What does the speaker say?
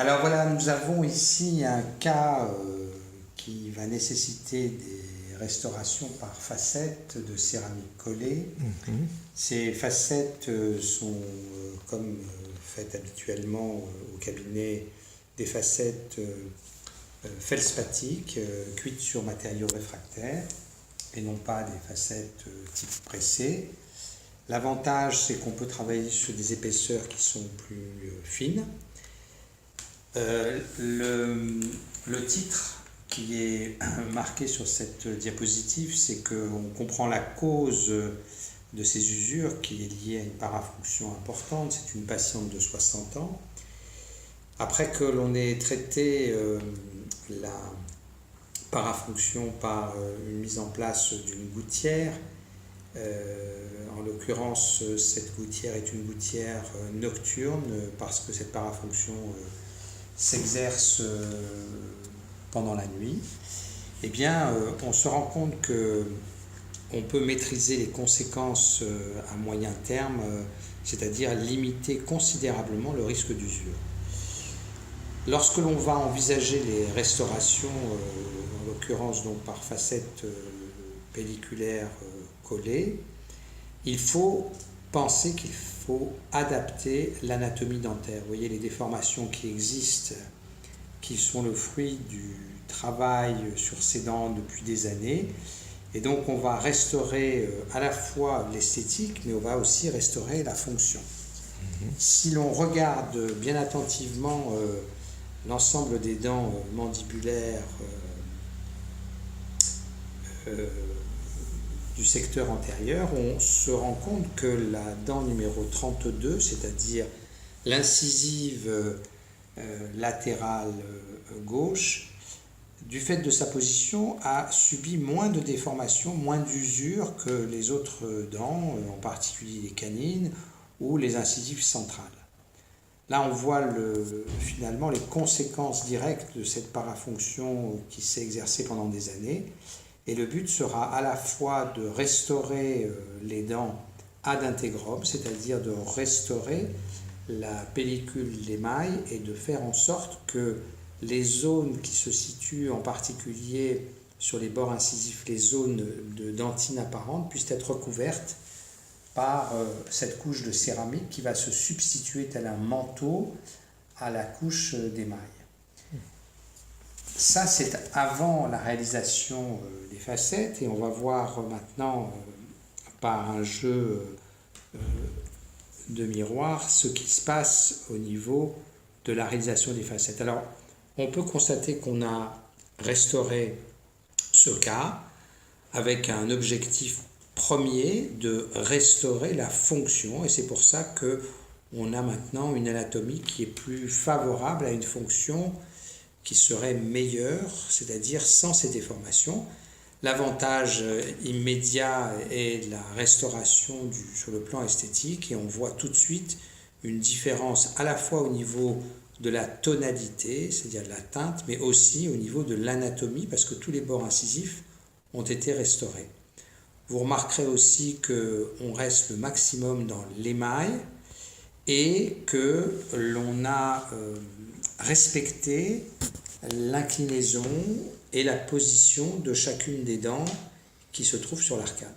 Alors voilà, nous avons ici un cas qui va nécessiter des restaurations par facettes de céramique collée. Ces facettes sont, comme faites habituellement au cabinet, des facettes feldspathiques cuites sur matériaux réfractaires et non pas des facettes type pressé. L'avantage, c'est qu'on peut travailler sur des épaisseurs qui sont plus fines. Le titre qui est marqué sur cette diapositive, c'est qu'on comprend la cause de ces usures qui est liée à une parafonction importante. C'est une patiente de 60 ans. Après que l'on ait traité la parafonction par une mise en place d'une gouttière, en l'occurrence, cette gouttière est une gouttière nocturne parce que cette parafonction s'exerce pendant la nuit. Eh bien, on se rend compte qu'on peut maîtriser les conséquences à moyen terme, c'est-à-dire limiter considérablement le risque d'usure. Lorsque l'on va envisager les restaurations, en l'occurrence donc par facettes pelliculaires collées, il faut penser qu'il faut adapter l'anatomie dentaire. Vous voyez les déformations qui existent, qui sont le fruit du travail sur ces dents depuis des années. Et donc on va restaurer à la fois l'esthétique, mais on va aussi restaurer la fonction. Si l'on regarde bien attentivement l'ensemble des dents mandibulaires du secteur antérieur, on se rend compte que la dent numéro 32, c'est-à-dire l'incisive latérale gauche, du fait de sa position, a subi moins de déformations, moins d'usure que les autres dents, en particulier les canines ou les incisives centrales. Là, on voit finalement les conséquences directes de cette parafonction qui s'est exercée pendant des années. Et le but sera à la fois de restaurer les dents ad integrum, c'est-à-dire de restaurer la pellicule d'émail et de faire en sorte que les zones qui se situent en particulier sur les bords incisifs, les zones de dentine apparente, puissent être recouvertes par cette couche de céramique qui va se substituer tel un manteau à la couche d'émail. Ça, c'est avant la réalisation des facettes, et on va voir maintenant, par un jeu de miroir, ce qui se passe au niveau de la réalisation des facettes. Alors, on peut constater qu'on a restauré ce cas avec un objectif premier de restaurer la fonction, et c'est pour ça qu'on a maintenant une anatomie qui est plus favorable à une fonction qui serait meilleure, c'est-à-dire sans ces déformations. L'avantage immédiat est la restauration sur le plan esthétique, et on voit tout de suite une différence à la fois au niveau de la tonalité, c'est-à-dire de la teinte, mais aussi au niveau de l'anatomie, parce que tous les bords incisifs ont été restaurés. Vous remarquerez aussi qu'on reste le maximum dans l'émail et que l'on a respecté l'inclinaison et la position de chacune des dents qui se trouvent sur l'arcade.